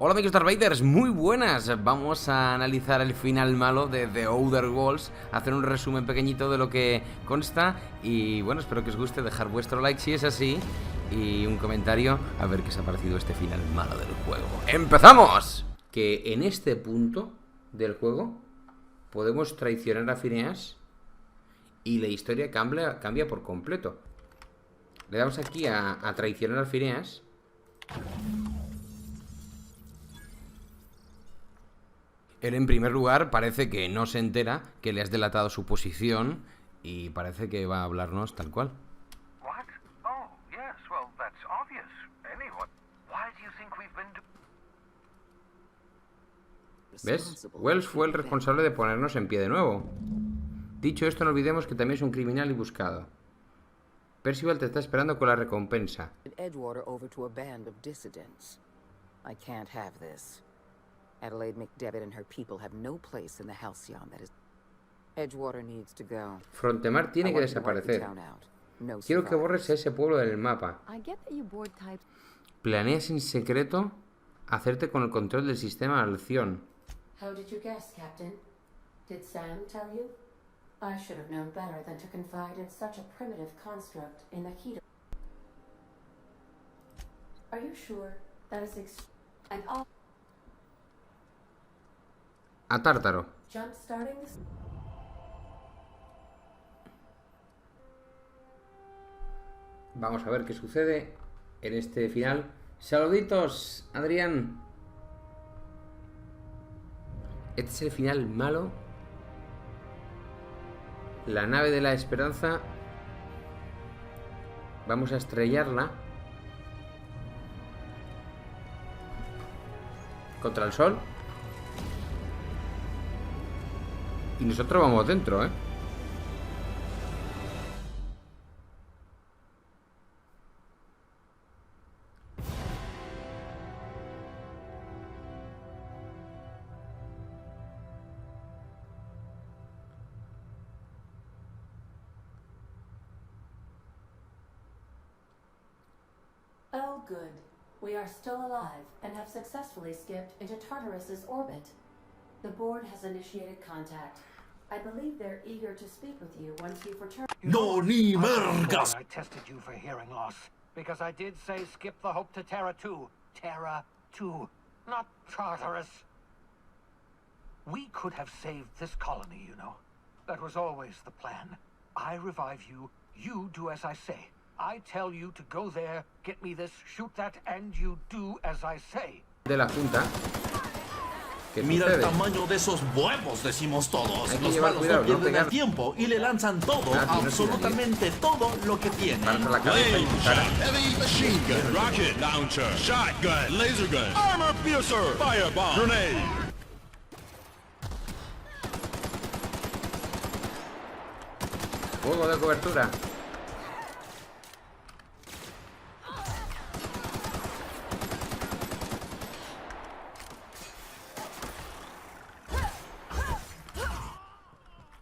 Hola amigos DarkBeiders, muy buenas. Vamos a analizar el final malo de The Outer Worlds, hacer un resumen pequeñito de lo que consta y bueno, espero que os guste, dejar vuestro like si es así y un comentario a ver qué os ha parecido este final malo del juego. ¡Empezamos! Que en este punto del juego podemos traicionar a PHINEAS y la historia cambia por completo. Le damos aquí a traicionar a PHINEAS. Él en primer lugar parece que no se entera que le has delatado su posición y parece que va a hablarnos tal cual. ¿Ves? Wells fue el responsable de ponernos en pie de nuevo. Dicho esto, no olvidemos que también es un criminal y buscado. Percival te está esperando con la recompensa. Adelaide McDevitt and her people have no place in the halcyon that is. Edgewater needs to go. Frontemar tiene que desaparecer. Quiero que borres ese pueblo del mapa. Planeas en secreto hacerte con el control del sistema Alción. How did you guess, Captain? Did Sam tell you? I should have known better than to confide in such a primitive construct in the heat of... Are you sure? That is and all... A Tártaro. Vamos a ver qué sucede en este final. Saluditos, Adrián. Este es el final malo. La nave de la esperanza. Vamos a estrellarla contra el sol. Y nosotros vamos dentro, ¿eh? Oh, good. We are still alive and have successfully skipped into Tartarus's orbit. The board has initiated contact. I believe they're eager to speak with you once you've returned. No, ni mergas! I tested you for hearing loss, because I did say skip the Hope to Terra 2. Terra 2, not Tartarus. We could have saved this colony, you know. That was always the plan. I revive you, you do as I say. I tell you to go there, get me this, shoot that, and you do as I say. De la Junta. Mira el tamaño de esos huevos, decimos todos. Hay que los llevar malos cuidado, no pierden pegar. el tiempo y le lanzan todo, absolutamente todo lo que tienen. Parta la cabeza y tu cara. Heavy machine gun, rocket launcher, shotgun, laser gun, armor piercer, firebomb, grenade. Fuego de cobertura.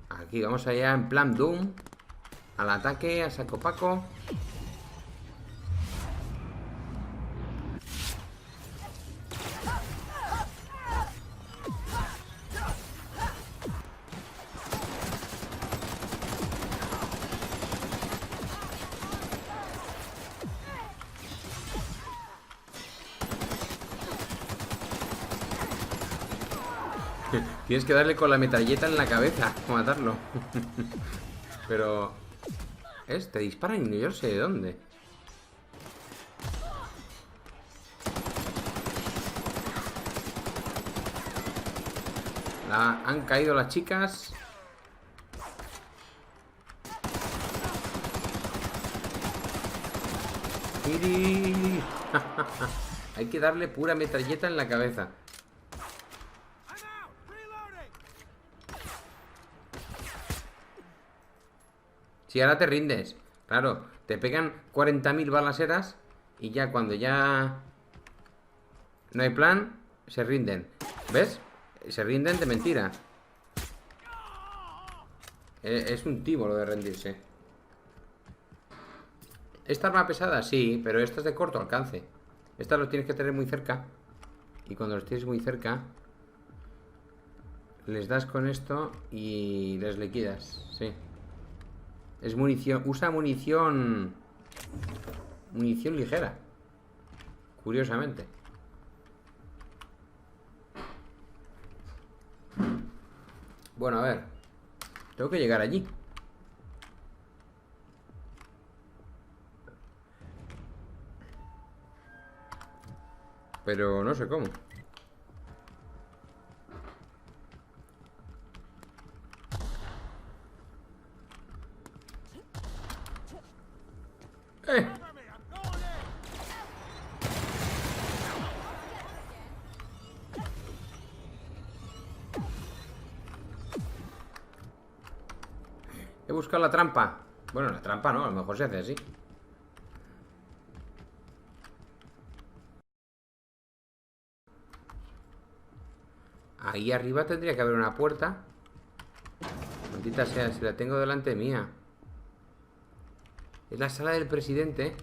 Aquí vamos allá en plan Doom. Al ataque, a saco paco. Tienes que darle con la metralleta en la cabeza para matarlo. Pero... te disparan y yo no sé de dónde. Han caído las chicas. Hay que darle pura metralleta en la cabeza. Si ahora te rindes. Claro, te pegan 40.000 balaseras y ya cuando ya no hay plan, se rinden. ¿Ves? Se rinden de mentira. Es un timo lo de rendirse. ¿Esta arma pesada? Sí, pero esta es de corto alcance. Esta lo tienes que tener muy cerca. Y cuando los tienes muy cerca, les das con esto y les liquidas. Sí. Es munición. Usa munición. Munición ligera. Curiosamente. Bueno, a ver. Tengo que llegar allí. Pero no sé cómo. ¡Eh! He buscado la trampa. Bueno, la trampa no, a lo mejor se hace así. Ahí arriba tendría que haber una puerta. Maldita sea, si la tengo delante mía. Es la sala del presidente.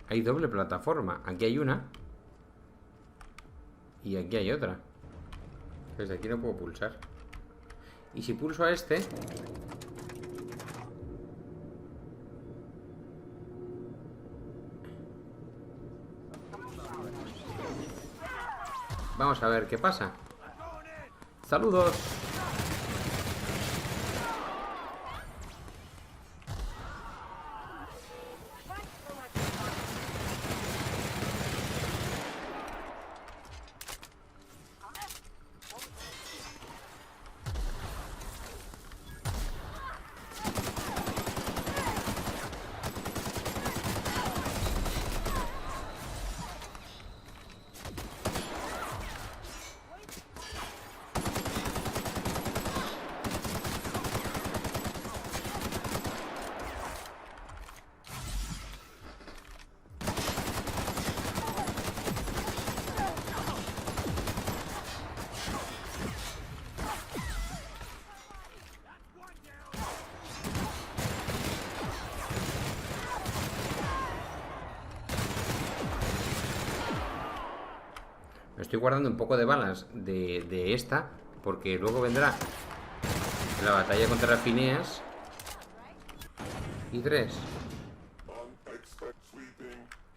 Hay doble plataforma. Aquí hay una. Y aquí hay otra. Desde aquí no puedo pulsar. Y si pulso a este... Vamos a ver qué pasa. ¡Saludos! Estoy guardando un poco de balas de esta, porque luego vendrá la batalla contra PHINEAS. Y 3.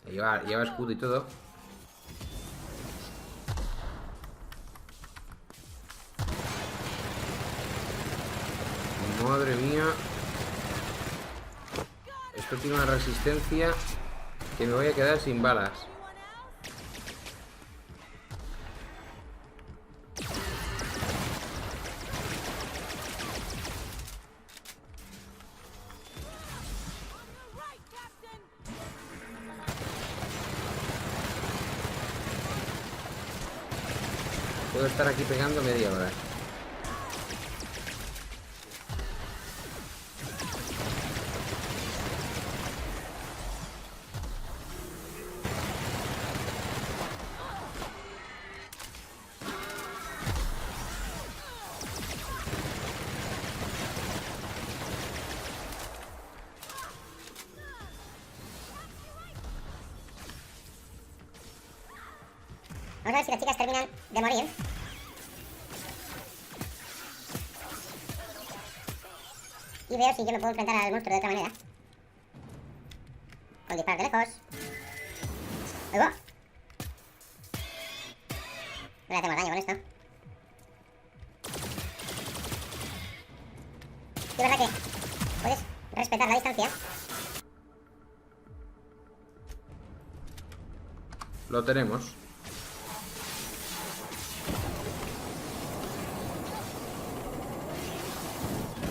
Lleva escudo y todo. Madre mía. Esto tiene una resistencia que me voy a quedar sin balas. Puedo estar aquí pegando media hora. Vamos a ver si las chicas terminan de morir. Y veo si yo me puedo enfrentar al monstruo de otra manera. Con disparos de lejos. ¡Ahí va! No le hacemos daño con esto. Sí, ¿verdad que puedes respetar la distancia? Lo tenemos.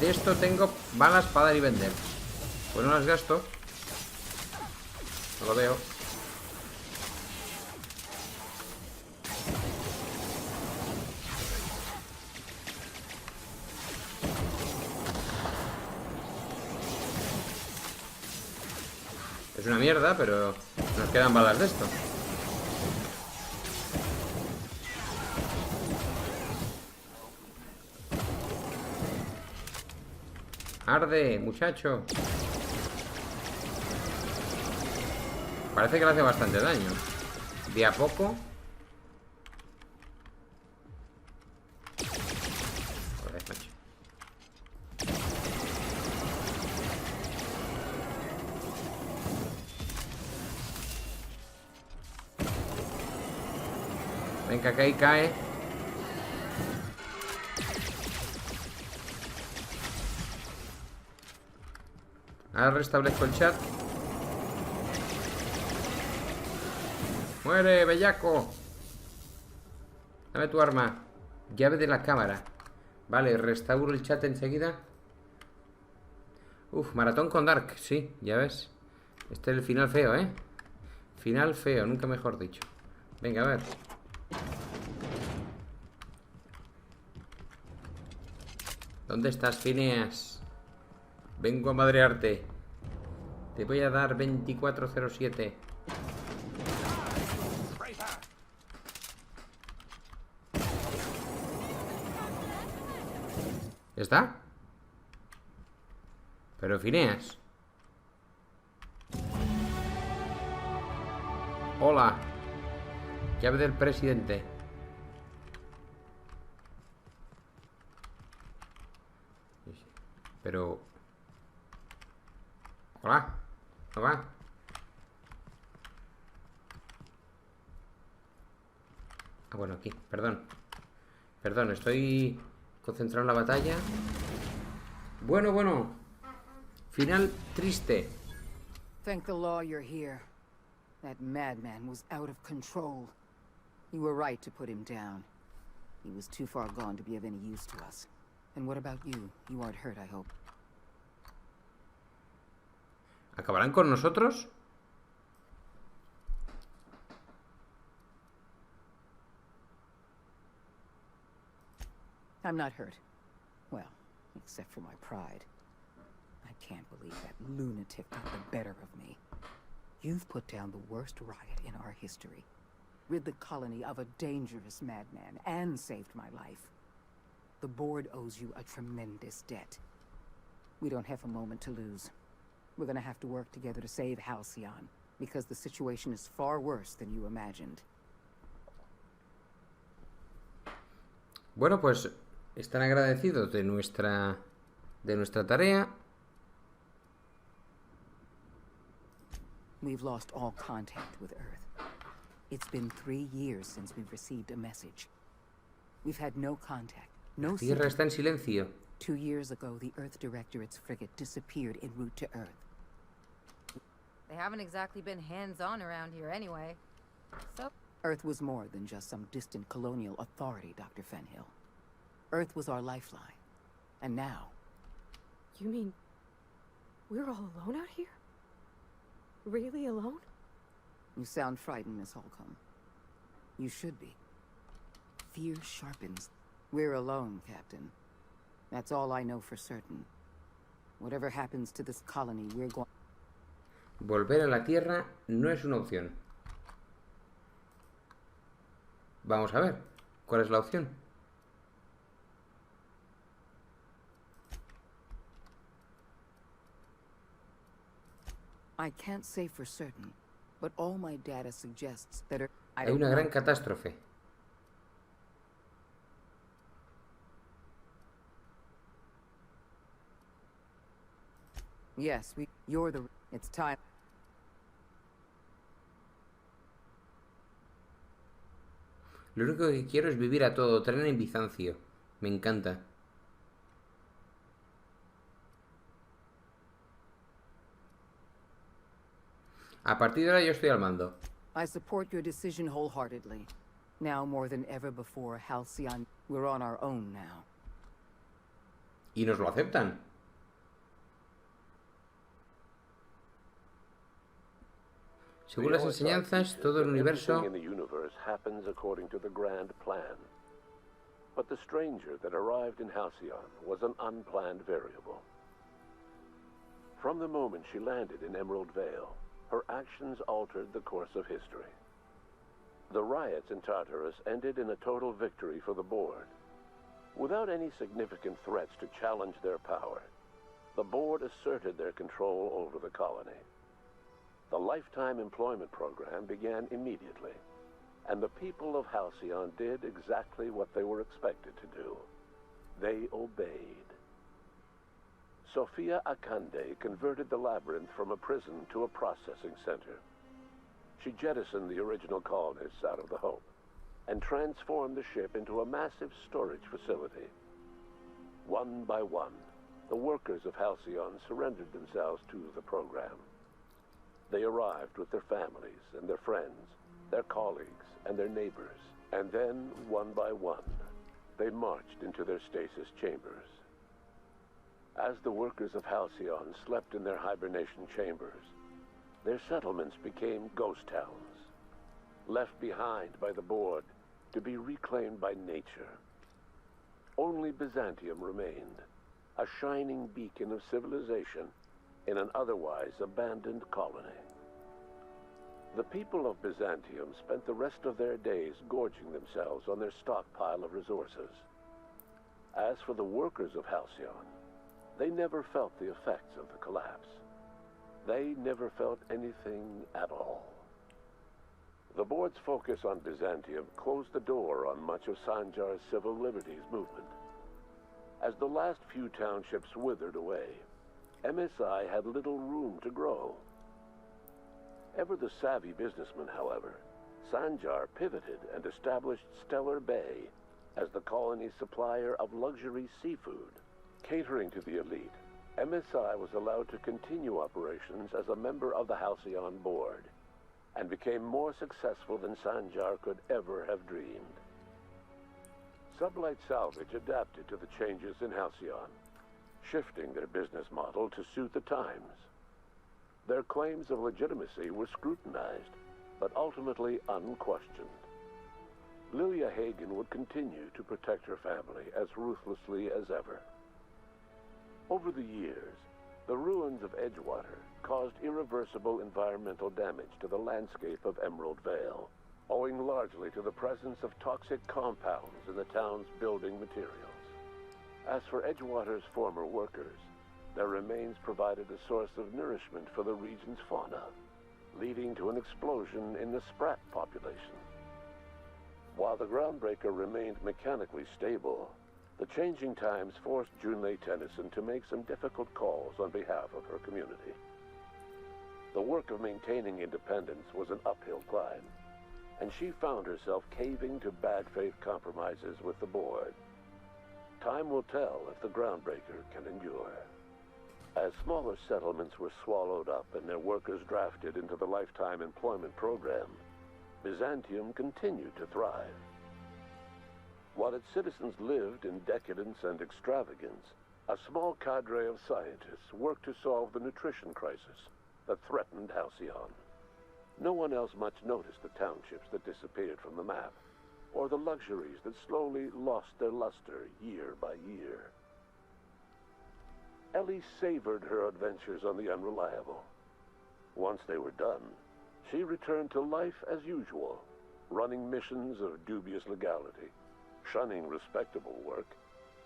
De esto tengo balas para dar y vender. Pues no las gasto. No lo veo. Es una mierda, pero nos quedan balas de esto. Arde, muchacho. Parece que le hace bastante daño. De a poco. Joder, macho. Venga, que ahí cae. Ahora restablezco el chat. ¡Muere, bellaco! Dame tu arma. Llave de la cámara. Vale, restauro el chat enseguida. Uf, maratón con Dark. Sí, ya ves. Este es el final feo, ¿eh? Final feo, nunca mejor dicho. Venga, a ver. ¿Dónde estás, Phineas? Vengo a madrearte. Te voy a dar 2407. ¿Ya está? Pero Phineas. Hola. Llave del presidente. Pero... Hola. Hola. Ah, bueno, aquí. Perdón. Perdón, estoy concentrado en la batalla. Bueno. Final triste. Thank the law you're here. That madman was out of control. You were right to put him down. He was too far gone to be of any use to us. And what about you? You aren't hurt, I hope. ¿Acabarán con nosotros? I'm not hurt. Well, except for my pride. I can't believe that lunatic got the better of me. You've put down the worst riot in our history, rid the colony of a dangerous madman, and saved my life. The board owes you a tremendous debt. We don't have a moment to lose. We're gonna have to work together to save Halcyon, because the situation is far worse than you imagined. Bueno, pues están agradecidos de nuestra tarea. We've lost all contact with Earth. It's been 3 years since we've received a message. We've had no contact, no La Tierra signal. está en silencio. 2 years ago, the Earth Directorate's frigate disappeared en route to Earth. They haven't exactly been hands-on around here anyway. So... Earth was more than just some distant colonial authority, Dr. Fenhill. Earth was our lifeline. And now... You mean... we're all alone out here? Really alone? You sound frightened, Miss Holcomb. You should be. Fear sharpens. We're alone, Captain. That's all I know for certain. Whatever happens to this colony, we're going... Volver a la Tierra no es una opción. Vamos a ver, ¿cuál es la opción? I can't say for certain, but all my data suggests that... Hay una gran catástrofe. Yes, you're the... It's time... Lo único que quiero es vivir a todo tren en Bizancio. Me encanta. A partir de ahora yo estoy al mando. I support your decision wholeheartedly. Now more than ever before, Halcyon, we're on our own now. Y nos lo aceptan. Según las enseñanzas, todo el universo... But the stranger that arrived in Halcyon was an unplanned variable. From the moment she landed in Emerald Vale, her actions altered the course of history. The riots in Tartarus ended in a total victory for the board. Without any significant threats to challenge their power, the board asserted their control over the colony. The lifetime employment program began immediately. and the people of Halcyon did exactly what they were expected to do. They obeyed. Sophia Akande converted the labyrinth from a prison to a processing center. She jettisoned the original colonists out of the Hope and transformed the ship into a massive storage facility. One by one, the workers of Halcyon surrendered themselves to the program. They arrived with their families and their friends, their colleagues and their neighbors, and then, one by one, they marched into their stasis chambers. As the workers of Halcyon slept in their hibernation chambers, their settlements became ghost towns, left behind by the board to be reclaimed by nature. Only Byzantium remained, a shining beacon of civilization in an otherwise abandoned colony. The people of Byzantium spent the rest of their days gorging themselves on their stockpile of resources. As for the workers of Halcyon, they never felt the effects of the collapse. They never felt anything at all. The board's focus on Byzantium closed the door on much of Sanjar's civil liberties movement. As the last few townships withered away, MSI had little room to grow. Ever the savvy businessman, however, Sanjar pivoted and established Stellar Bay as the colony's supplier of luxury seafood. Catering to the elite, MSI was allowed to continue operations as a member of the Halcyon board, and became more successful than Sanjar could ever have dreamed. Sublight Salvage adapted to the changes in Halcyon, shifting their business model to suit the times. Their claims of legitimacy were scrutinized, but ultimately unquestioned. Lilia Hagen would continue to protect her family as ruthlessly as ever. Over the years, the ruins of Edgewater caused irreversible environmental damage to the landscape of Emerald Vale, owing largely to the presence of toxic compounds in the town's building materials. As for Edgewater's former workers, their remains provided a source of nourishment for the region's fauna, leading to an explosion in the sprat population. While the Groundbreaker remained mechanically stable, the changing times forced Junlei Tennyson to make some difficult calls on behalf of her community. The work of maintaining independence was an uphill climb, and she found herself caving to bad faith compromises with the board. Time will tell if the Groundbreaker can endure. As smaller settlements were swallowed up and their workers drafted into the Lifetime Employment Program, Byzantium continued to thrive. While its citizens lived in decadence and extravagance, a small cadre of scientists worked to solve the nutrition crisis that threatened Halcyon. No one else much noticed the townships that disappeared from the map, or the luxuries that slowly lost their luster year by year. Ellie savored her adventures on the Unreliable. Once they were done, she returned to life as usual, running missions of dubious legality, shunning respectable work,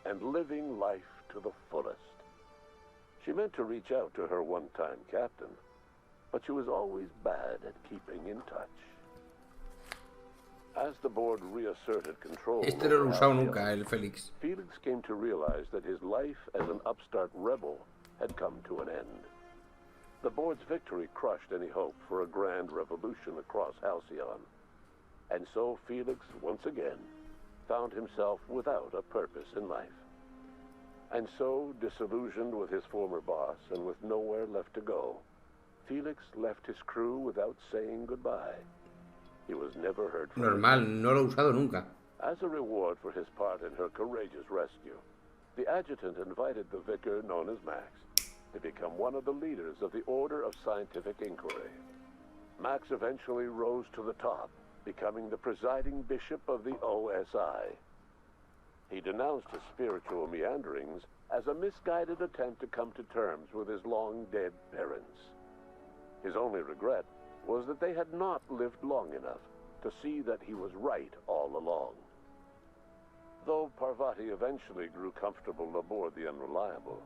and living life to the fullest. She meant to reach out to her one-time captain, but she was always bad at keeping in touch. As the board reasserted control Este no lo he usado nunca, el Félix. Felix came to realize that his life as an upstart rebel had come to an end. The board's victory crushed any hope for a grand revolution across Halcyon. And so Felix, once again, found himself without a purpose in life. And so, disillusioned with his former boss and with nowhere left to go, Felix left his crew without saying goodbye. He was never heard from. Normal, no lo he usado nunca. As a reward for his part in her courageous rescue, the adjutant invited the vicar known as Max to become one of the leaders of the Order of Scientific Inquiry. Max eventually rose to the top, becoming the presiding bishop of the OSI. He denounced his spiritual meanderings as a misguided attempt to come to terms with his long-dead parents. His only regret was that they had not lived long enough to see that he was right all along. Though Parvati eventually grew comfortable aboard the Unreliable,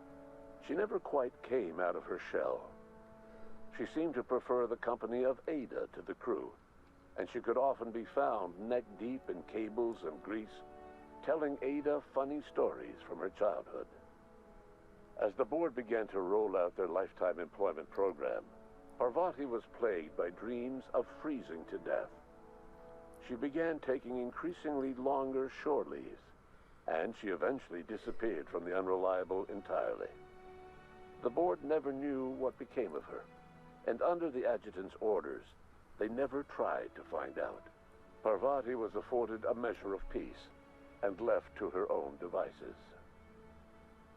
she never quite came out of her shell. She seemed to prefer the company of Ada to the crew, and she could often be found neck-deep in cables and grease, telling Ada funny stories from her childhood. As the board began to roll out their lifetime employment program, Parvati was plagued by dreams of freezing to death. She began taking increasingly longer shore leaves, and she eventually disappeared from the Unreliable entirely. The board never knew what became of her, and under the adjutant's orders, they never tried to find out. Parvati was afforded a measure of peace and left to her own devices.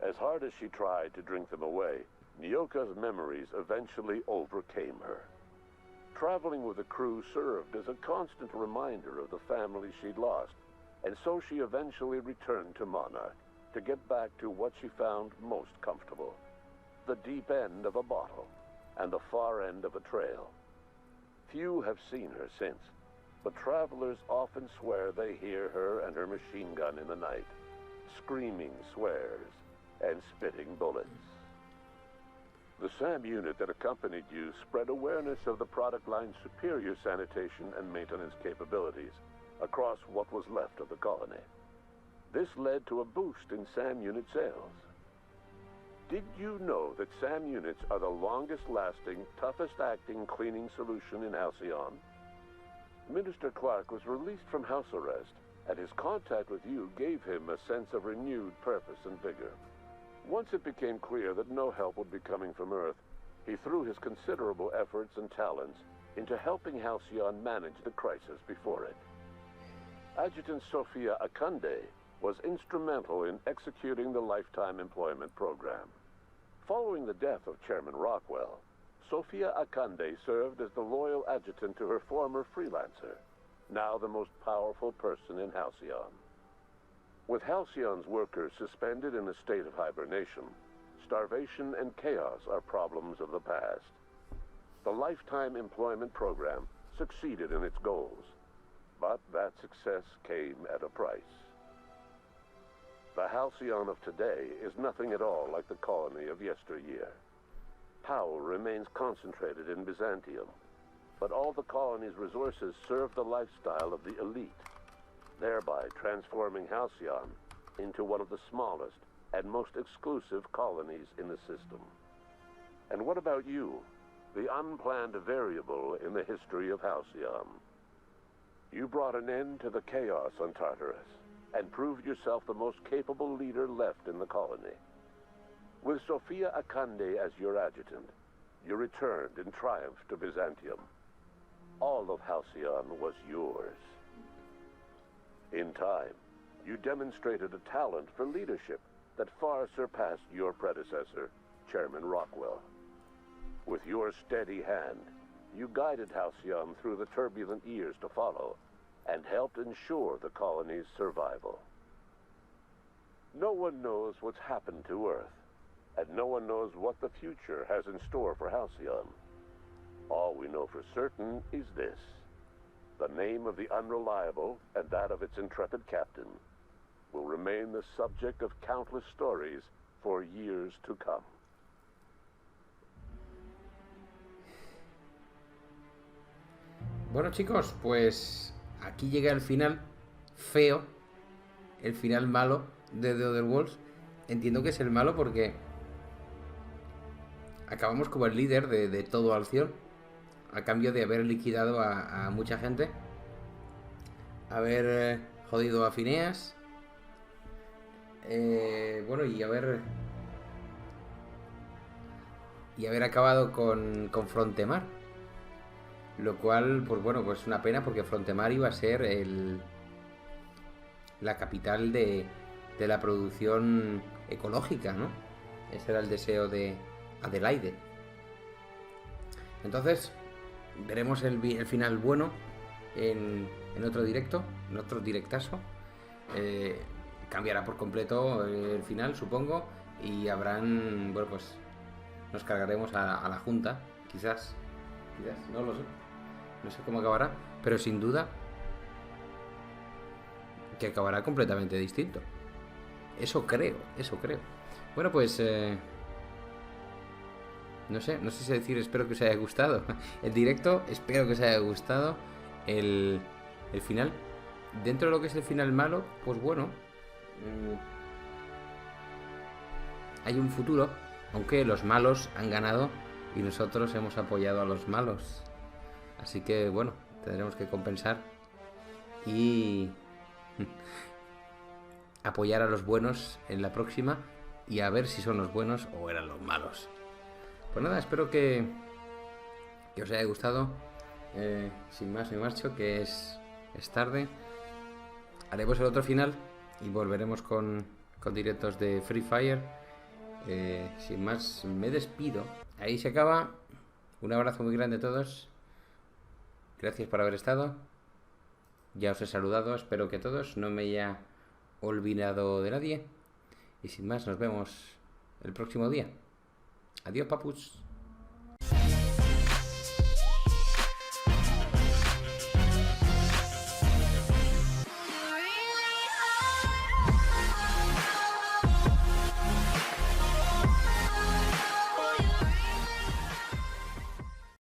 As hard as she tried to drink them away, Nyoka's memories eventually overcame her. Traveling with the crew served as a constant reminder of the family she'd lost, and so she eventually returned to Monarch to get back to what she found most comfortable: the deep end of a bottle and the far end of a trail. Few have seen her since, but travelers often swear they hear her and her machine gun in the night, screaming swears and spitting bullets. The SAM unit that accompanied you spread awareness of the product line's superior sanitation and maintenance capabilities across what was left of the colony. This led to a boost in SAM unit sales. Did you know that SAM units are the longest-lasting, toughest-acting cleaning solution in Halcyon? Minister Clark was released from house arrest, and his contact with you gave him a sense of renewed purpose and vigor. Once it became clear that no help would be coming from Earth, he threw his considerable efforts and talents into helping Halcyon manage the crisis before it. Adjutant Sophia Akande was instrumental in executing the lifetime employment program. Following the death of Chairman Rockwell, Sophia Akande served as the loyal adjutant to her former freelancer, now the most powerful person in Halcyon. With Halcyon's workers suspended in a state of hibernation, starvation and chaos are problems of the past. The lifetime employment program succeeded in its goals, but that success came at a price. The Halcyon of today is nothing at all like the colony of yesteryear. Power remains concentrated in Byzantium, but all the colony's resources serve the lifestyle of the elite, thereby transforming Halcyon into one of the smallest and most exclusive colonies in the system. And what about you, the unplanned variable in the history of Halcyon? You brought an end to the chaos on Tartarus and proved yourself the most capable leader left in the colony. With Sophia Akande as your adjutant, you returned in triumph to Byzantium. All of Halcyon was yours. In time, you demonstrated a talent for leadership that far surpassed your predecessor, Chairman Rockwell. With your steady hand, you guided Halcyon through the turbulent years to follow and helped ensure the colony's survival. No one knows what's happened to Earth, and no one knows what the future has in store for Halcyon. All we know for certain is this: the name of the Unreliable and that of its intrepid captain will remain the subject of countless stories for years to come. Bueno, chicos, pues aquí llega el final feo, el final malo de The Other Worlds. Entiendo que es el malo porque acabamos como el líder de todo Halcyon, a cambio de haber liquidado a mucha gente, haber jodido a PHINEAS, bueno, y haber acabado con Frontemar, lo cual, pues bueno, pues una pena, porque Frontemar iba a ser la capital de la producción ecológica, ¿no? Ese era el deseo de Adelaide. Entonces veremos el final bueno en otro directo, en otro directazo. Cambiará por completo el final, supongo, y habrán, bueno, pues nos cargaremos a la Junta, quizás, no lo sé, no sé cómo acabará, pero sin duda que acabará completamente distinto. Eso creo. Bueno, pues no sé si decir, espero que os haya gustado el directo, espero que os haya gustado, el final. Dentro de lo que es el final malo, pues bueno, hay un futuro, aunque los malos han ganado y nosotros hemos apoyado a los malos. Así que bueno, tendremos que compensar y apoyar a los buenos en la próxima y a ver si son los buenos o eran los malos. Pues nada, espero que os haya gustado. Sin más me marcho, que es tarde. Haremos el otro final y volveremos con directos de Free Fire. Sin más me despido. Ahí se acaba. Un abrazo muy grande a todos. Gracias por haber estado. Ya os he saludado, espero que todos, no me haya olvidado de nadie. Y sin más, nos vemos el próximo día. Adiós, papus.